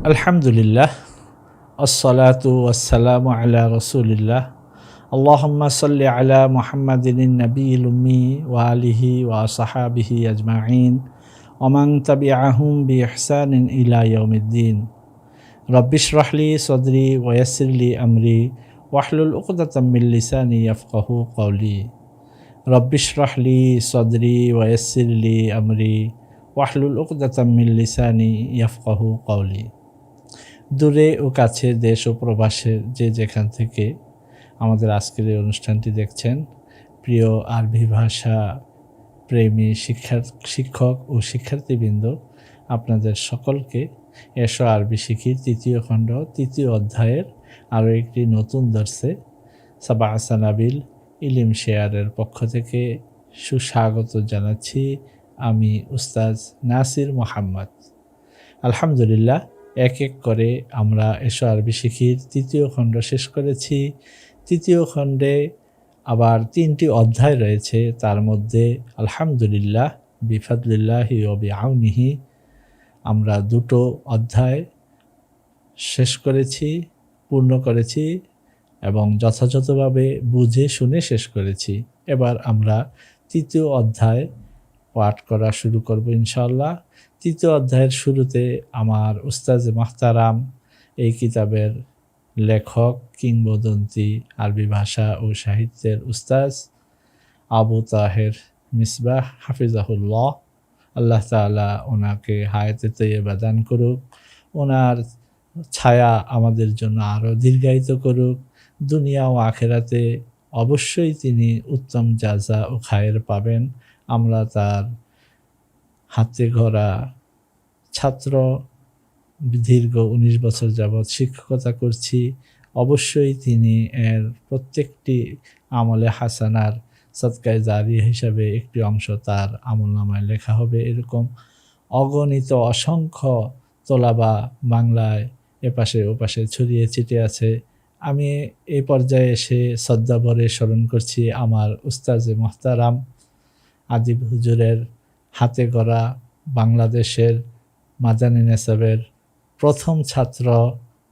আলহামদুলিল্লাহ, আসসালাতু ওয়াসসালামু আলা রাসূলিল্লাহ। আল্লাহুম্মা সাল্লি আলা মুহাম্মাদিন নবিয়্যিল উম্মি ওয়া আলিহি ওয়া আসহাবিহি আজমাইন ওয়া মান তাবিআহুম বিইহসানিন ইলা ইয়াউমিদ্দিন। রাব্বি ইশরাহ লি সাদরি ওয়া ইয়াসসির লি আমরি ওয়াহলুল উকদাতাম মিন লিসানি ইয়াফকাহু কওলি। রাব্বি ইশরাহ লি সাদরি ওয়া ইয়াসসির লি আমরি ওয়াহলুল উকদাতাম মিন লিসানি ইয়াফকাহু কওলি। দূরে ও কাছে, দেশ ও প্রবাসের যে যেখান থেকে আমাদের আজকের এই অনুষ্ঠানটি দেখছেন, প্রিয় আরবি ভাষা প্রেমী শিক্ষক ও শিক্ষার্থীবৃন্দ, আপনাদের সকলকে এসো আরবি শিখির তৃতীয় খণ্ড তৃতীয় অধ্যায়ের আরও একটি নতুন দর্সে সাবা সানাবিল ইলিম শেয়ারের পক্ষ থেকে সুস্বাগত জানাচ্ছি। আমি উস্তাজ নাসির মোহাম্মদ। আলহামদুলিল্লাহ, এক এক করে আমরা এসো আরবি শিখির তৃতীয় খণ্ড শেষ করেছি। তৃতীয় খণ্ডে আবার 3টি অধ্যায় রয়েছে, তার মধ্যে আলহামদুলিল্লাহ বিফাদলিল্লাহি ওয়া বিআউনিহি আমরা 2টো অধ্যায় শেষ করেছি, পূর্ণ করেছি এবং যথাযথভাবে বুঝে শুনে শেষ করেছি। এবার আমরা তৃতীয় অধ্যায় পাঠ করা শুরু করব ইনশাআল্লাহ। তৃতীয় অধ্যায়ের শুরুতে আমার উস্তাজে মাহতারাম, এই কিতাবের লেখক, কিংবদন্তি আরবি ভাষা ও সাহিত্যের উস্তাজ আবু তাহের মিসবাহ হাফিজাহুল্লাহ, আল্লাহ তাআলা ওনাকে হায়াতে তৈয়বা দান করুক, ওনার ছায়া আমাদের জন্য আরও দীর্ঘায়িত করুক। দুনিয়া ও আখেরাতে অবশ্যই তিনি উত্তম জাযা ও খায়ের পাবেন। আমরা তার হাতে গড়া ছাত্র, দীর্ঘ 19 বছর যাবৎ শিক্ষকতা করছি। অবশ্যই তিনি এর প্রত্যেকটি আমলে হাসানার সদকায়ে জারিয়া হিসাবে একটি অংশ তার আমলনামায় লেখা হবে। এরকম অগণিত অসংখ্য তোলাবা বাংলায় এপাশে ওপাশে ছড়িয়ে ছিটে আছে। আমি এই পর্যায়ে এসে শ্রদ্ধাভরে স্মরণ করছি আমার উস্তাজে মোহতারাম আদিব হুজুরের হাতে গড়া বাংলাদেশের মাদানী নেসাবের প্রথম ছাত্র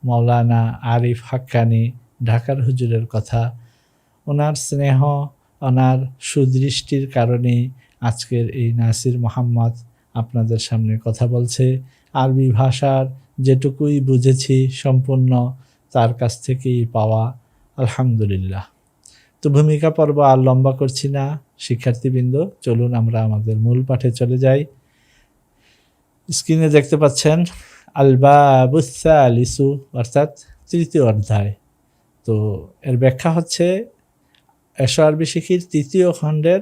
মাওলানা আরিফ হাক্কানি ঢাকার হুজুরের কথা। ওনার স্নেহ, ওনার সুদৃষ্টির কারণেই আজকের এই নাসির মোহাম্মদ আপনাদের সামনে কথা বলছে। আরবি ভাষার যেটুকুই বুঝেছি সম্পূর্ণ তার কাছ থেকেই পাওয়া, আলহামদুলিল্লাহ। তো ভূমিকা পর্ব আর লম্বা করছি না শিক্ষার্থীবৃন্দ, চলুন আমরা আমাদের মূল পাঠে চলে যাই। স্ক্রিনে দেখতে পাচ্ছেন আল বাবুস সালিসু, অর্থাৎ তৃতীয় অধ্যায়। তো এর ব্যাখ্যা হচ্ছে, এসো আরবি শিখির তৃতীয় খণ্ডের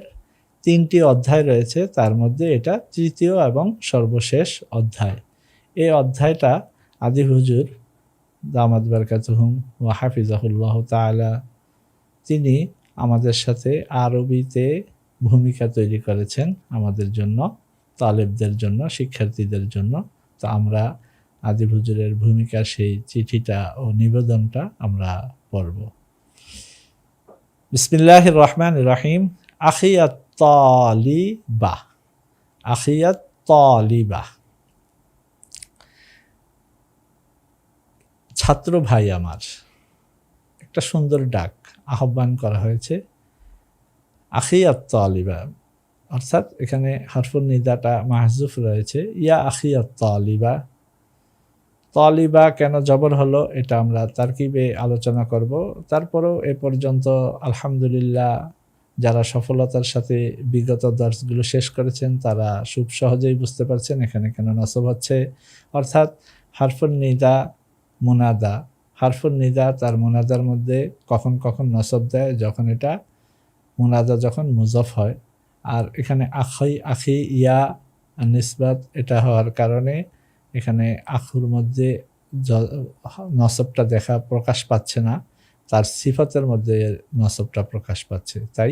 3টি অধ্যায় রয়েছে, তার মধ্যে এটা তৃতীয় এবং সর্বশেষ অধ্যায়। এই অধ্যায়টা আদি হুজুর দামাত বারকাতুহুম ওয়া হাফিজাহুল্লাহ তাআলা তিনি আমাদের সাথে আরবিতে ভূমিকা তৈরি করেছেন আমাদের জন্য, তালেবদের জন্য, শিক্ষার্থীদের জন্য। তো আমরা আদিব হুজুরের ভূমিকার সেই চিঠিটা ও নিবেদনটা আমরা পড়ব। বিসমিল্লাহির রহমানির রহিম। আখিয়াত তালিবা, আখিয়াত তালিবা, ছাত্র ভাই আমার। একটা সুন্দর ডাক, আহ্বান করা হয়েছে। আখিয়াত তালিবা অর্থাৎ এখানে হরফুন নিদাটা মাহজুফ রয়েছে, ইয়া আখিয়াত তালিবা। তালিবা কেন জবর হলো এটা আমরা তারকিবে আলোচনা করব। তারপরেও এ পর্যন্ত আলহামদুলিল্লাহ যারা সফলতার সাথে বিগত দর্শগুলো শেষ করেছেন তারা খুব সহজেই বুঝতে পারছেন এখানে কেন নসব হচ্ছে। অর্থাৎ হরফুন নিদা মুনাদা, হরফুন নিদা তার মুনাদার মধ্যে কখন কখন নসব দেয়, যখন এটা মুনাদা যখন মুজফ হয়। আর এখানে আখি ইয়া নিসবাত এটা হওয়ার কারণে এখানে আখুর মধ্যে নসবটা প্রকাশ পাচ্ছে না, তার সিফাতের মধ্যে নসবটা প্রকাশ পাচ্ছে। তাই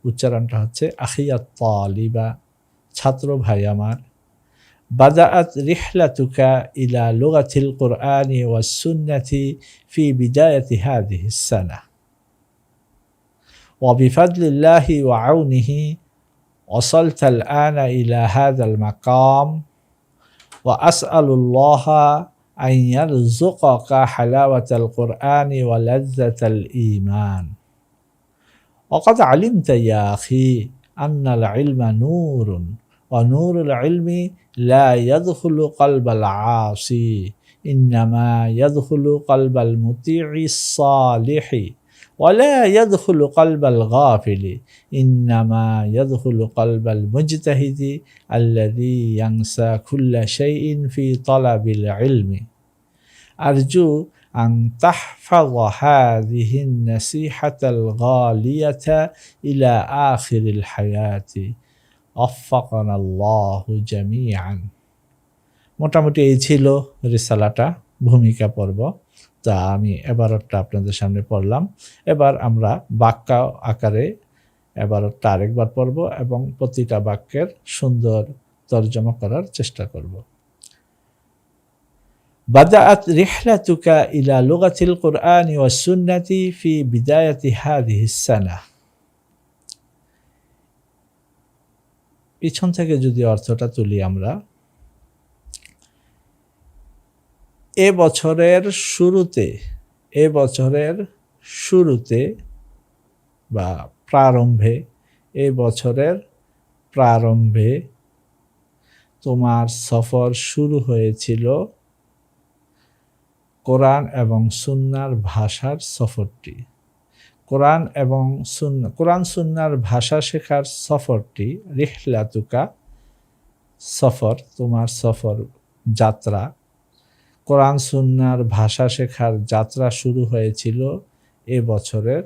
উচ্চারণটা হচ্ছে আখিয়াত তালিবা, ছাত্র ভাই আমার। বাদাআত রিহলাতুকা ইলা লুগাতিল কুরআনি ওয়াস সুন্নাতি ফি বিদায়াতি হাযিহিস সানাহ ওয়া বিফাদলিল্লাহি ওয়া আউনিহি ওয়াসালতাল আনা ইলা হাযাল মাকাম وأسأل الله أن يرزقك حلاوة القرآن ولذة الإيمان وقد علمت يا أخي أن العلم نور ونور العلم لا يدخل قلب العاصي إنما يدخل قلب المطيع الصالح ولا يدخل قلب الغافل إنما يدخل قلب المجتهد الذي ينسى كل شيء في طلب العلم أرجو أن تحفظ هذه النصيحة الغالية إلى آخر الحياة وفقنا الله جميعا। মোটামুটি এই ছিল রিসালাটা, ভূমিকা পর্ব। তা আমি এবারটা আপনাদের সামনে পড়লাম। এবার আমরা বাক্য আকারে এবারটা আরেকবার পড়ব এবং প্রতিটা বাক্যের সুন্দর তর্জমা করার চেষ্টা করব। بدأت رحلتك إلى لغة القرآن والسنة في بداية هذه السنة। পিছন থেকে যদি অর্থটা তুলি আমরা, এ বছরের শুরুতে বা প্রারম্ভে তোমার সফর শুরু হয়েছিল কোরআন এবং সুন্নাহর ভাষার সফরটি। কোরআন সুন্নাহর ভাষা শেখার সফরটি, রিহলাতুকা সফর, তোমার সফর, যাত্রা, কোরআন সুন্নাহর ভাষা শেখার যাত্রা শুরু হয়েছিল এ বছরের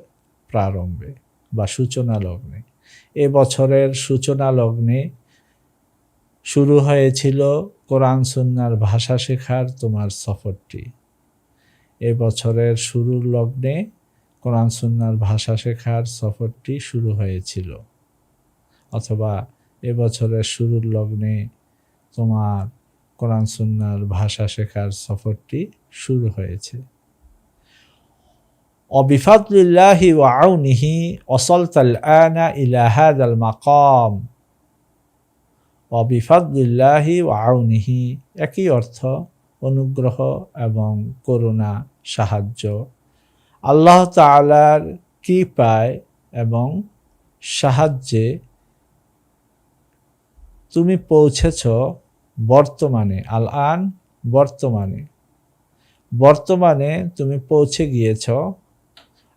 প্রারম্ভে বা সূচনা লগ্নে। এ বছরের সূচনা লগ্নে শুরু হয়েছিল কোরআন সুন্নাহর ভাষা শেখার তোমার সফরটি। এ বছরের শুরুর লগ্নে কোরআন সুন্নাহর ভাষা শেখার সফরটি শুরু হয়েছিল, অথবা এ বছরের শুরুর লগ্নে তোমার কোরআন সুন্নাহর ভাষা শেখার সফরটি শুরু হয়েছে। অবিফাদলিল্লাহি ওয়া আউনিহি ওয়াসালতাল আনা ইলা হাযাল মাকাম। অবিফাদলিল্লাহি ওয়া আউনিহি একই অর্থ, অনুগ্রহ এবং করুণা, সাহায্য। আল্লাহ তাআলার কৃপায় এবং সাহায্যে তুমি পৌঁছেছ বর্তমানে, আল-আন বর্তমানে তুমি পৌঁছে গিয়েছ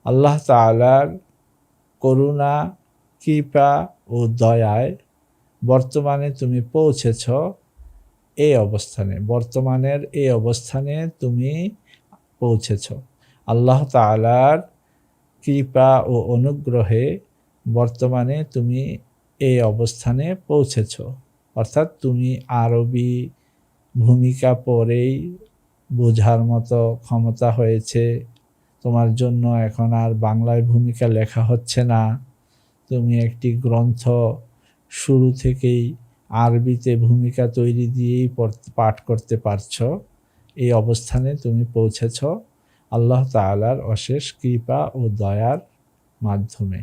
আল্লাহ তাআলার করুণা, কৃপা ও দয়ায়। বর্তমানে তুমি পৌঁছেছ এই অবস্থানে, বর্তমানের এই অবস্থানে তুমি পৌঁছেছ। আল্লাহ তাআলার কৃপা ও অনুগ্রহে বর্তমানে তুমি এই অবস্থানে পৌঁছেছ। অর্থাৎ তুমি আরবি ভূমিকা পড়েই বোঝার মতো ক্ষমতা হয়েছে তোমার জন্য। এখন আর বাংলায় ভূমিকা লেখা হচ্ছে না, তুমি একটি গ্রন্থ শুরু থেকেই আরবিতে ভূমিকা তৈরি দিয়েই পাঠ করতে পারছো। এই অবস্থানে তুমি পৌঁছেছ আল্লাহ তাআলার অশেষ কৃপা ও দয়ার মাধ্যমে।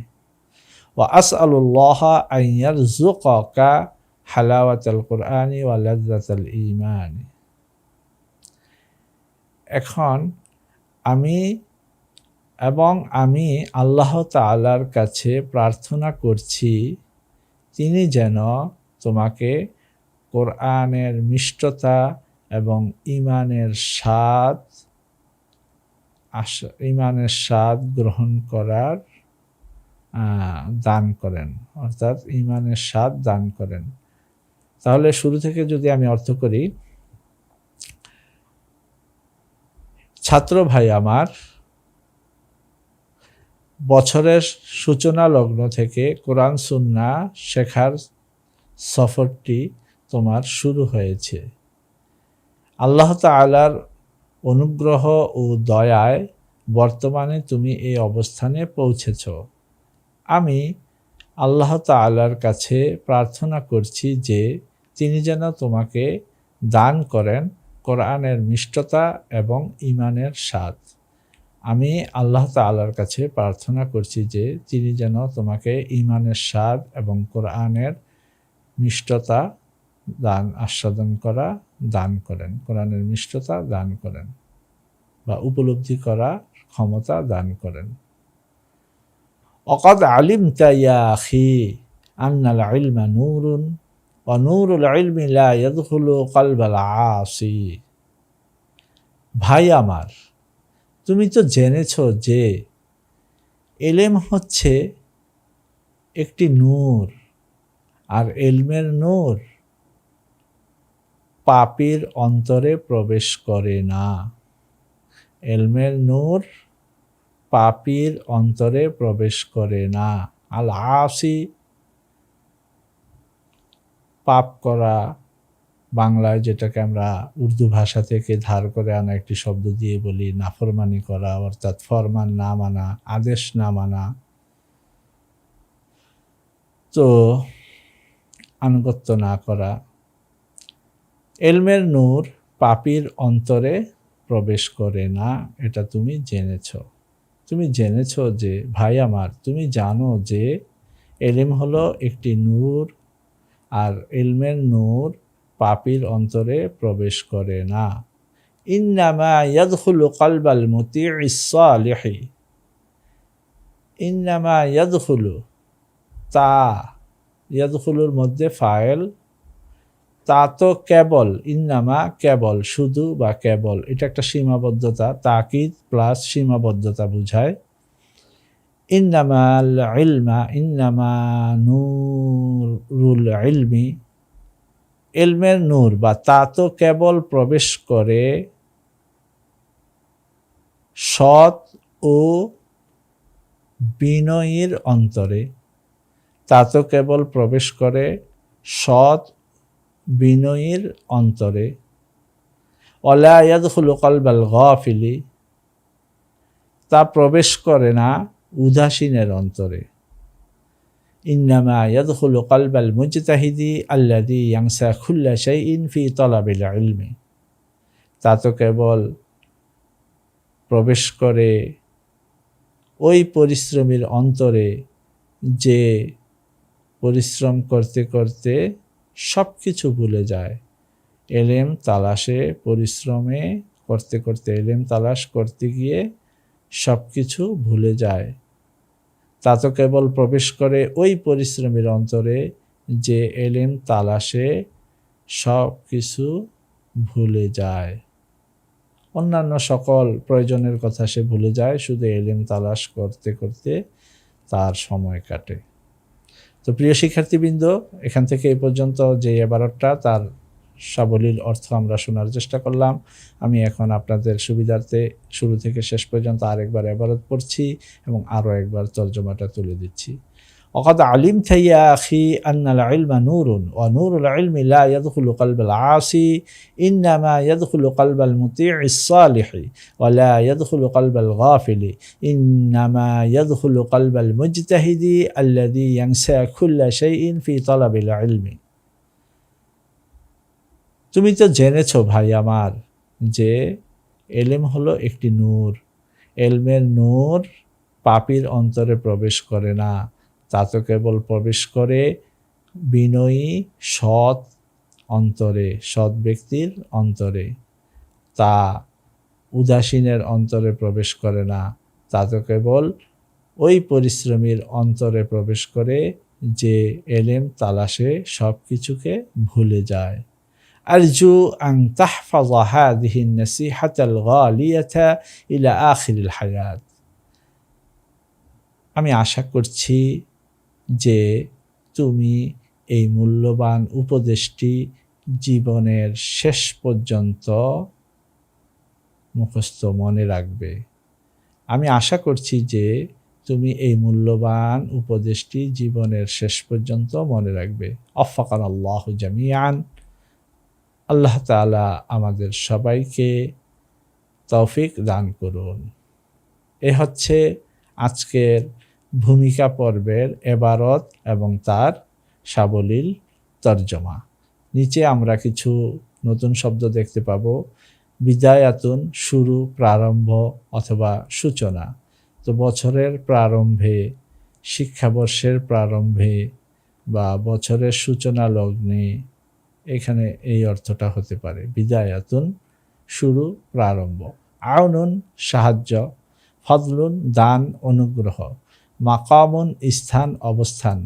ওয়া আসআলুল্লাহা আন ইয়ারযুকাকা হালাওয়াতাল কুরআনি ওয়া লাযযাতাল ঈমান। এখন আমি আল্লাহ তাআলার কাছে প্রার্থনা করছি তিনি যেন তোমাকে কোরআনের মিষ্টতা এবং ঈমানের স্বাদ গ্রহণ করার দান করেন, অর্থাৎ ঈমানের স্বাদ দান করেন। তাহলে শুরু থেকে যদি আমি অর্থ করি, ছাত্র ভাই আমার, বছরের সূচনা লগ্ন থেকে কোরআন সুন্নাহ শেখার সফরটি তোমার শুরু হয়েছে। আল্লাহ তাআলার অনুগ্রহ ও দয়ায় বর্তমানে তুমি এই অবস্থানে পৌঁছেছ। আমি আল্লাহ তাআলার কাছে প্রার্থনা করছি যে তিনি যেন তোমাকে দান করেন কোরআনের মিষ্টতা এবং ঈমানের স্বাদ। আমি আল্লাহ তাআলার কাছে প্রার্থনা করছি যে তিনি যেন তোমাকে ঈমানের স্বাদ এবং কোরআনের মিষ্টতা দান আস্বাদন করা দান করেন, কোরআনের মিষ্টতা দান করেন বা উপলব্ধি করা ক্ষমতা দান করেন। অকাদ আলিমতা ইয়া আখি আন্নাল ইলমা নূরুন ওয়া নূরুল ইলমি লা ইয়াদখুলু কলবাল আসি। ভাই আমার, তুমি তো জেনেছ যে এলেম হচ্ছে একটি নূর, আর এলমের নূর পাপীর অন্তরে প্রবেশ করে না। এলমের নূর পাপীর অন্তরে প্রবেশ করে না। আল আসি, পাপ করা, বাংলায় যেটাকে আমরা উর্দু ভাষা থেকে ধার করে আনা একটি শব্দ দিয়ে বলি নাফরমানি করা, অর্থাৎ ফরমান না মানা, আদেশ না মানা, তো আনুগত্য না করা। এলমের নূর পাপীর অন্তরে প্রবেশ করে না, এটা তুমি জেনেছ। তুমি জেনেছ যে, ভাই আমার, তুমি জানো যে এলিম হলো একটি নূর, আর ইলমের নূর পাপীর অন্তরে প্রবেশ করে না। ইন্নামা ইয়াদখুলু কলবাল মুতিইস সালিহি, ইন্নামা ইয়াদখুলু, তা, ইয়াদখুলুর মধ্যে ফাইল, তা তো কেবল, ইন্নামা কেবল, শুধু বা কেবল, এটা একটা সীমাবদ্ধতা, তাকিদ প্লাস সীমাবদ্ধতা বুঝায়। ইন্নামাল ইলমা, ইন্নামা নূরুল ইলমি, ইলমের নূর বা তা তো কেবল প্রবেশ করে সৎ ও বিনয়ীর অন্তরে, তা তো কেবল প্রবেশ করে সৎ বিনয়ীর অন্তরে। ওয়ালা ইয়াদখুলু কলবাল গাফিলি, তা প্রবেশ করে না উদাসীনের অন্তরে। ইন্নামা ইয়াদখুলু কলবাল মুজতাহিদি আল্লাযী ইয়ানসা কুল্লা শাইইন ফি তালাবিল ইলমি, তা তো কেবল প্রবেশ করে ওই পরিশ্রমীর অন্তরে যে পরিশ্রম করতে করতে সব কিছু ভুলে যায়। এলেম তালাশে, পরিশ্রমে করতে করতে, এলেম তালাশ করতে গিয়ে সব কিছু ভুলে যায়। তা তো কেবল প্রবেশ করে ওই পরিশ্রমীর অন্তরে যে এলেম তালাশে সব কিছু ভুলে যায়। অন্যান্য সকল প্রয়োজনের কথা সে ভুলে যায়, শুধু এলেম তালাশ করতে করতে তার সময় কাটে। তো প্রিয় শিক্ষার্থীবৃন্দ, এখান থেকে এই পর্যন্ত যে ইবারতটা, তার সাবলীল অর্থ আমরা শোনার চেষ্টা করলাম। আমি এখন আপনাদের সুবিধার্থে শুরু থেকে শেষ পর্যন্ত আরেকবার ইবারত পড়ছি এবং আরও একবার তর্জমাটা তুলে দিচ্ছি। وقد علمت يا أخي أن العلم نور ونور العلم لا يدخل قلب العاصي إنما يدخل قلب المطيع الصالح ولا يدخل قلب الغافل إنما يدخل قلب المجتهد الذي ينسى كل شيء في طلب العلم। তুমি তো জেনেছ ভাই আমার যে এলেম হলো একটি নূর, এলমের নূর পাপীর অন্তরে প্রবেশ করে না, তা তো কেবল প্রবেশ করে বিনয়ী সৎ অন্তরে, সৎ ব্যক্তির অন্তরে। তা উদাসীনের অন্তরে প্রবেশ করে না, তা তো কেবল ওই পরিশ্রমীর অন্তরে প্রবেশ করে যে এলেম তালাশে সব কিছুকে ভুলে যায়। আরজু আন তাহফাযা হাযিহি আন-নাসিহাতাল গালিয়াতা ইলা আখিরিল হায়াত, আমি আশা করছি যে তুমি এই মূল্যবান উপদেশটি জীবনের শেষ পর্যন্ত মুখস্থ মনে রাখবে। আমি আশা করছি যে তুমি এই মূল্যবান উপদেশটি জীবনের শেষ পর্যন্ত মনে রাখবে। ওয়াফাকানাল্লাহু জামিআন। আল্লাহ তাআলা আমাদের সবাইকে তৌফিক দান করুন। এ হচ্ছে আজকের ভূমিকা পর্বের ইবারত এবং তার সাবলীল তর্জমা। নিচে আমরা কিছু নতুন শব্দ দেখতে পাবো। বিদায়াতুন, শুরু, প্রারম্ভ অথবা সূচনা। তো বছরের প্রারম্ভে, শিক্ষাবর্ষের প্রারম্ভে বা বছরের সূচনা লগ্নে এখানে এই অর্থটা হতে পারে। বিদায়াতুন শুরু, প্রারম্ভ, আউনুন সাহায্য, ফদলুন দান, অনুগ্রহ, মাকামুন স্থান, অবস্থান,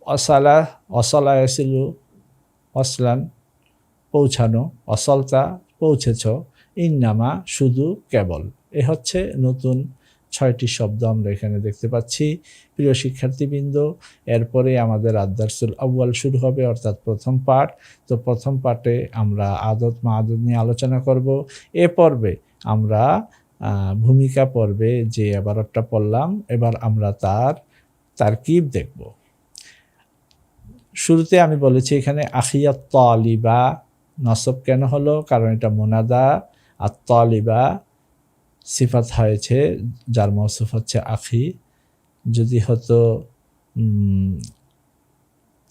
অসালা অসলা ইয়াসিলু অসলান পৌঁছানো, অসলতা পৌঁছেছ, ইন্নামা শুধু, কেবল। এ হচ্ছে নতুন 6টি শব্দ আমরা এখানে দেখতে পাচ্ছি। প্রিয় শিক্ষার্থীবৃন্দ, এরপরে আমাদের আদ-দারসুল আউয়াল শুরু হবে, অর্থাৎ প্রথম পাঠ। তো প্রথম পাঠে আমরা আদত মা'দুদ নিয়ে আলোচনা করব। এ পর্বে আমরা ভূমিকা পর্বে যে এবারটা পড়লাম, এবার আমরা তার তারকিব দেখব। শুরুতে আমি বলেছি এখানে আখিয়াত তালিবা নসব কেন হলো, কারণ এটা মুনাদা। আর তালিবা সিফাত হয়েছে যার মৌসুফ হচ্ছে আখি। যদি হতো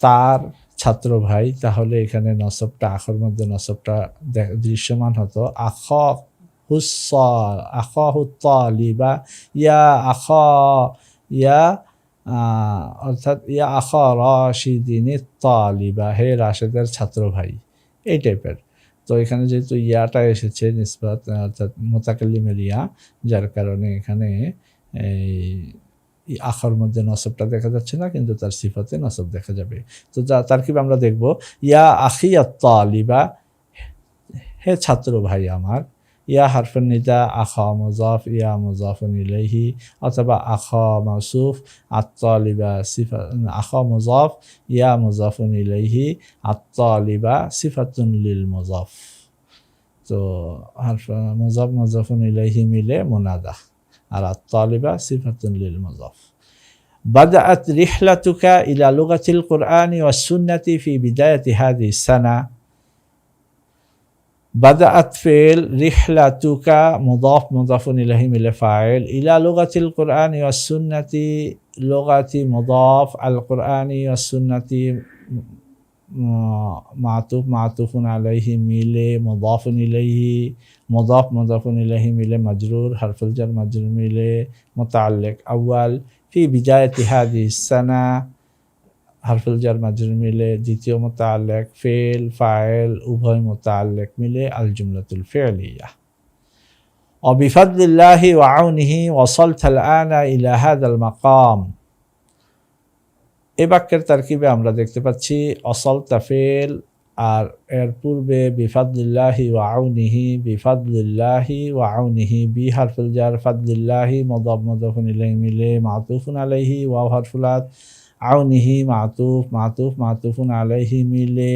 তার ছাত্র ভাই, তাহলে এখানে নসবটা আখর মধ্যে নসবটা দৃশ্যমান হতো। আখাহুত্তালিবা ইয়া আখা, ইয়া অর্থাৎ ইয়া আখা রাশিদিন তালিবা, হে রাশেদের ছাত্র ভাই, এই টাইপের। তো এখানে যেহেতু ইয়াটা এসেছে নিসবাত, অর্থাৎ মুতাকাল্লিমের ইয়া, যার কারণে এখানে এই আখার মধ্যে নসবটা দেখা যাচ্ছে না, কিন্তু তার সিফাতে নসব দেখা যাবে। তো তারকিব আমরা দেখব, ইয়া আখিয়াত তালিবা, হে ছাত্র ভাই আমার। ইয়া হারফুন নিদা, আখা মুজাফ, ইয়া মুজাফুন ইলাইহি, অথবা আখা মাউসুফ, আত-তালিবা সিফা, আখা মুজাফ, ইয়া মুজাফুন ইলাইহি, আত-তালিবা সিফাতুন লিল মুজাফ। তো হারফ মুজাফ মুজাফুন ইলাইহি মিলে মুনাদা, আর আত-তালিবা সিফাতুন লিল মুজাফ। বাদাআত রিহলাতুকা ইলা লুগাতিল কুরআনি ওয়াস সুন্নাতি ফি বিদায়াতি হাযিহিস সানা। বাদাআত ফেল, রিহলাতুকা মুদাফ মুদাফুন ইলাইহি মিলে ফাইল, ইলা লুগাতিল কুরআনি ওয়াস সুন্নাতি, লুগাতি মুদাফ, আল কুরআনি ওয়াস সুন্নাতি মাতুফ মাতুফুন আলাইহি মিলে মুদাফুন ইলাইহি, মুদাফ মুদাফুন ইলাইহি মিলে মাজরুর, হারফুল জার মাজরুর মিলে মুতাআল্লিক আউয়াল, ফি বিদায়াতি হাযিহিস সানা, হারফুল জার মাজরুর মিলে দ্বিতীয় মুতাআল্লিক, ফেল ফাইল উভয় মুতাআল্লিক মিলে আল জুমলাতুল ফি'লিয়া। ওয়া বিফাদলিল্লাহি ওয়া আউনিহি ওয়াসালতাল আনা ইলা হাযাল মাকাম। এই বাক্যের তারকিবে আমরা দেখতে পাচ্ছি অসলতা ফেল, আর এর পূর্বে বিফাদলিল্লাহি ওয়া আউনিহি, বিফাদলিল্লাহি ওয়া আউনিহি, বি হারফুল জার, ফাদলিল্লাহি মুদাফ মুদাফুন ইলাইহি মিলে মাতুফুন আলাইহি, ওয়াও হারফুলাত, আউনিহি মাতুফ মাতুফ মাতুফুন আলাইহি মিলে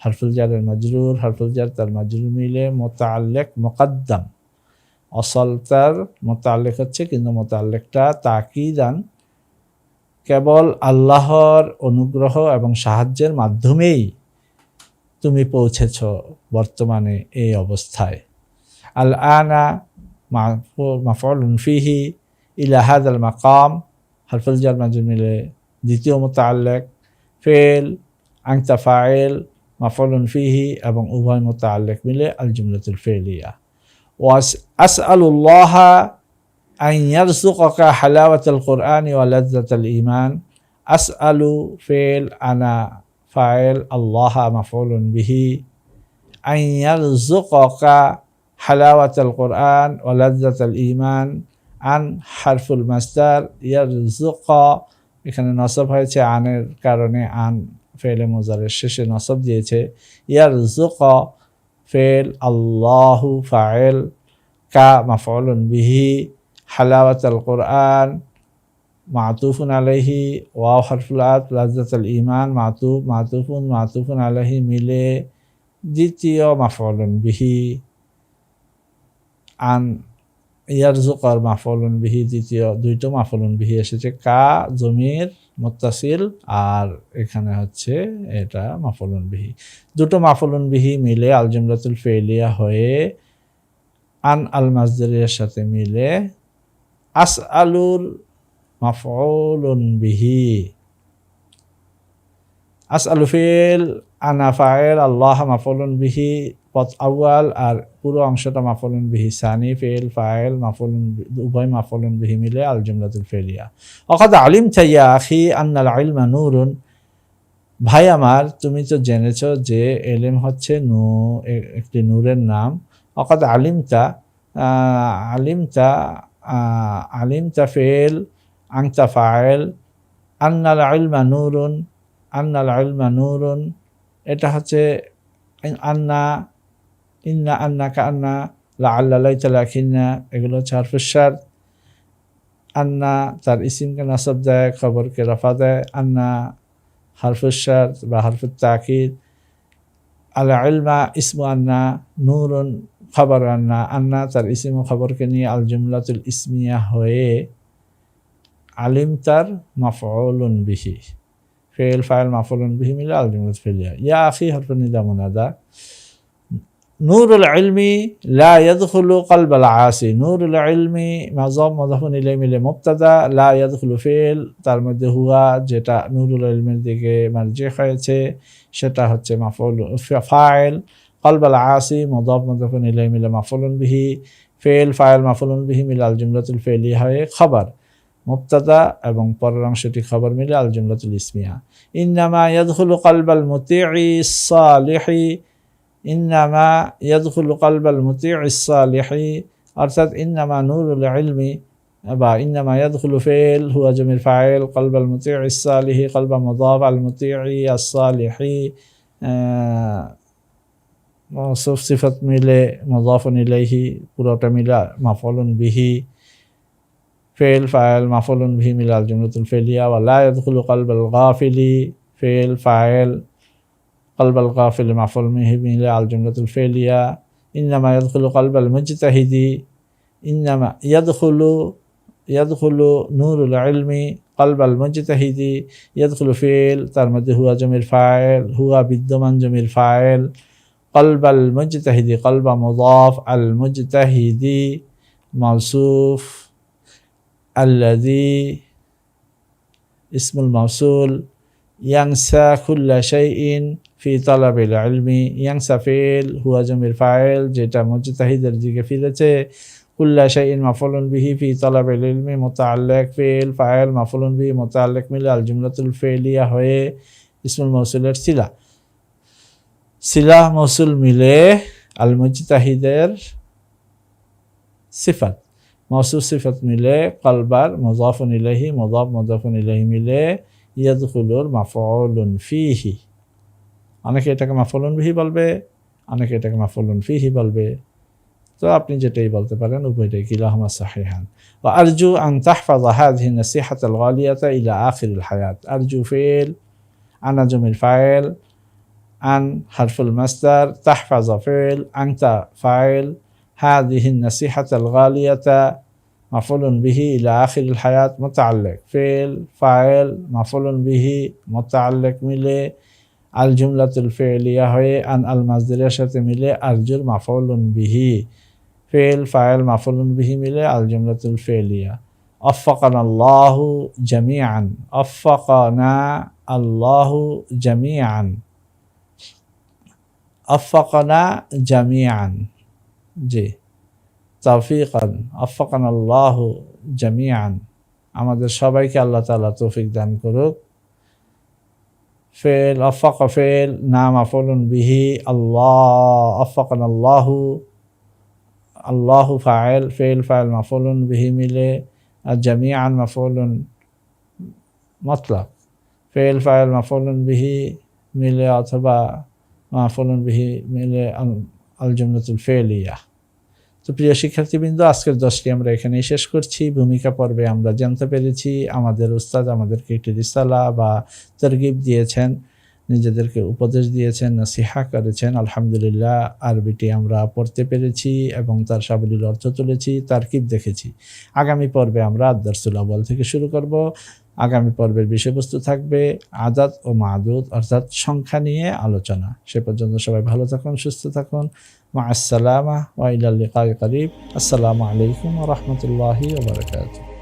হারফুল জারের মাজরুর, হারফুল জার তার মাজরুর মিলে মুতাআল্লিক মুকদ্দাম। অসলতার মুতাআল্লিক হচ্ছে, কিন্তু মুতাআল্লিকটা তাকিদান, কেবল আল্লাহর অনুগ্রহ এবং সাহায্যের মাধ্যমেই তুমি পৌঁছেছ বর্তমানে এই অবস্থায়। আল আনা মাফউলুন ফিহি, ইলা হাযাল মাকাম, হারফুল জার মাজরুর মিলে দ্বিতীয় মুতাআল্লিক, ফেল আনতা ফাইল মাফউলুন ফিহি এবং উভয় মুতাআল্লিক মিলে আল জুমলাতুল ফি'লিয়া। ওয়া আসআলুল্লাহা আন ইয়ারযুকাকা হালাওয়াতাল কুরআনি ওয়া লাযযাতাল ঈমান। আসআলু ফেল, আনা ফাইল, আল্লাহা মাফউলুন বিহি, আন ইয়ারযুকাকা হালাওয়াতাল কুরআন ওয়া লাযযাতাল ঈমান, আন হারফুল মাসদার, ইয়ারযুকা এখানে নসব হয়েছে আনের কারণে, আন ফেলে মুজারের শেষে নসব দিয়েছে। ইয়ারযুকা ফেল, আল্লাহু ফাইল, কা মাফউলুন বিহি, হালাওয়াতাল কুরআন মাতুফুন আলাইহি, ওয়াও হারফুল আত, লাযযাতাল ঈমান মাতুফ মাতুফুন মাতুফুন আলাইহি মিলে দ্বিতীয় মাফউলুন বিহি, আন ইয়ারযুকার মাফউলুন বিহি দ্বিতীয়, দুইটো মাফউলুন বিহি এসেছে, কা জমির মুত্তাসিল, আর এখানে হচ্ছে এটা মাফউলুন বিহি। দুটো মাফউলুন বিহি মিলে আল জুমলাতুল ফি'লিয়া হয়ে আন আল মাসদারের সাথে মিলে আসআলুর মাফউলুন বিহি। আসআলু ফিল, আনা ফাইল, আল্লাহ মাফউলুন বিহি পদ আউয়াল, আর পুরো অংশটা মাফউলুন বিহি সানি, ফিল ফাইল মাফউলুন উভয় মাফউলুন বিহি মিলে আল জুমলাতুল ফি'লিয়া। ওয়াকাদ আলিমতা ইয়া আখি আন্নাল ইলমা নূরুন ভাই আমার, তুমি তো জেনেছ যে এলেম হচ্ছে একটি নূরের নাম। অকাদ আলিমতা, আলিমতা, আলিমতা ফেল, আংতা ফাইল, আন্নাল ইলমা নূরুন, আন্নাল ইলমা নূরুন। এটা হচ্ছে আন্না, ইন্না, আন্না, কান্না, লাআল্লা, লাইতা, লাকিন্না, এগুলো হচ্ছে হরফুশ শারত। আন্না তার ইসিমকে নাসব দেয়, খবরকে রফা দেয়। আন্না হরফুশ শারত বা হরফুত তাকিদ। আল ইলমা ইসমু আন্না, নূরুন খবর আন্না। আন্না তার ইসিম ও খবরকে নিয়ে আল জুমলাতুল ইসমিয়া হয়ে আলিম তার মাফউলুন বিহি, ফেল ফাইল মাফউলুন বিহি মিলে আল জুমলাতুল ফেলিয়া। ইয়া আখি হরফুন নিদা মুনাদা। নূরুল ইলমি লা ইয়াদখুলু কলবাল আসি। নূরুল ইলমি মাযম মুযাফুন ইলাইহি মিলে মুবতাদা, লা ইয়াদখুলু ফেল, তার মধ্যে হুয়া যেটা নূরুল ইলমের দিকে মারজি হয়েছে সেটা হচ্ছে মাফউল ফাইল। কলবাল আসি মুযাফ মুযাফুন ইলাইহি মিলে মাফউলুন বিহি, ফেল ফাইল মাফউলুন বিহি মিলে আল জুমলাতুল ফেলিয়া হয়ে খবর মুবতাদা এবং পরের অংশটি খবর মিলে আল জুমলাতুল ইসমিয়া। ইন্নামা ইয়াদখুলু কলবাল মুতিঈ সালিহি, ইন্নামা ইয়াদখুলু কলবাল মুতিঈ সালিহি, অর্থাৎ ইন্নামা নূরুল ইলমি বা ইন্নামা ইয়াদখুলু ফেল হুয়া জমির ফাইল, কলবাল মুতিঈ সালিহি কলবা মুযাফ, আল মুতিঈ সালিহি মওসুফ সিফাত মিলে মুযাফুন ইলাইহি পুরোটা মিলে মাফউলুন বিহি, ফেল ফাইল মাফউলুন বিহি মিলে আল জুমলাতুল ফেলিয়া। ওয়া লা ইয়াদখুলু কলবাল গাফিলি, ফেল ফাইল কলবাল গাফিল মাফউল বিহি মিলে আল জুমলাতুল ফেলিয়া। ইন্নামা ইয়াদখুলু কলবাল মুজতাহিদি, ইন্নামা ইয়াদখুলু নূরুল ইলমি কলবাল মুজতাহিদি, ইয়াদখুলু ফেল তার মধ্যে হুয়া জমির ফাইল, হুয়া বিদ্যমান জমির ফাইল। কলবাল মুজতাহিদি কলবা মুযাফ, আল মুজতাহিদি মাওসুফ, আল্লাযী ইসমুল মাওসুল। ইয়ানসা কুল্লা শাইইন ফি তালাবিল ইলমি, ইয়ানসা ফেল হুয়া জমির ফাইল যেটা মুজতাহিদের দিকে ফিরেছে। কুল্লা শাইইন মাফউলুন বিহি ফি তালাবিল ইলমি মুতাআল্লিক, ফেল ফাইল মাফউলুন বিহি মুতাআল্লিক মিলে আল জুমলাতুল ফেলিয়া হয়ে ইসমুল মাওসুলের সিলা, সিলা মৌসুল মিলে আল মুজতাহিদের সিফাত, মৌসুফ সিফাত মিলে কলবার মুযাফুন ইলাইহি মুযাফ মুযাফুন ইলাইহি মিলে ইয়াদখুলুর মাফউলুন ফিহি। অনেকে এটাকে মাফউলুন বিহি বলবে, অনেকে এটাকে মাফউলুন ফিহি বলবে, তো আপনি যেটাই বলতে পারেন উভয়টাই কিলাহুমা সাহিহান। ওয়া আরজু আন তাহফাযা হাযিহি নাসিহাতাল গালিয়াতা ইলা আখিরিল হায়াত। আরজু ফেল, আনা জমির ফাইল, আন হারফুল মাসদার, তাহফাযা ফেল, আনতা ফাইল, হাযিহি নাসিহাতাল গালিয়াতা মাফউলুন বিহি ইলা আখিরিল হায়াত মুতাআল্লিক, ফেল ফাইল মাফউলুন বিহি মুতাআল্লিক মিলে আল জুমলাতুল ফেলিয়া হয়ে আন আল মাজদারের সাথে মিলে আরজুর মাফউলুন বিহি, ফেল ফাইল মাফউলুন বিহি মিলে আল জুমলাতুল ফেলিয়া। আফাকানা আল্লাহু জামিআন, আফাকানা আল্লাহু জামিআন, আফাকানা জামিআন, জি তাওফীকান, আফাকানা আল্লাহু জামিআন, আমাদের সবাইকে আল্লাহ তাআলা তৌফিক দান করুক। ফেল আফাকা ফেল না মাফউলুন বিহি, আল্লাহ আফাকানা আল্লাহু, আল্লাহু ফাইল, ফেল ফাইল মাফউলুন বিহি মিলে আর জামিআন মাফউলুন মুতলাক, ফেল ফাইল মাফউলুন বিহি মিলে অথবা মাফউলুন বিহি মিলে আল জুমলাতুল ফেলিয়া। তো প্রিয় শিক্ষার্থীবৃন্দ, আজকের 10টি আমরা এখানেই শেষ করছি। ভূমিকা পর্বে আমরা জানতে পেরেছি আমাদের উস্তাদ আমাদেরকে একটি রিসালা বা তারগিব দিয়েছেন, নিজেদেরকে উপদেশ দিয়েছেন, নসিহা করেছেন। আলহামদুলিল্লাহ, আরবিটি আমরা পড়তে পেরেছি এবং তার সাবলীল অর্থ তুলেছি, তারকিব দেখেছি। আগামী পর্বে আমরা আদ-দারসুল আউয়াল থেকে শুরু করব। আগামী পর্বের বিষয়বস্তু থাকবে আদাদ ও মাদুদ, অর্থাৎ সংখ্যা নিয়ে আলোচনা। সে পর্যন্ত সবাই ভালো থাকুন, সুস্থ থাকুন। মা আসসালামা ওয়া ইলাল লিকাই করিব। আসসালামু আলাইকুম ওয়া রাহমাতুল্লাহি ওয়া বারাকাতুহু।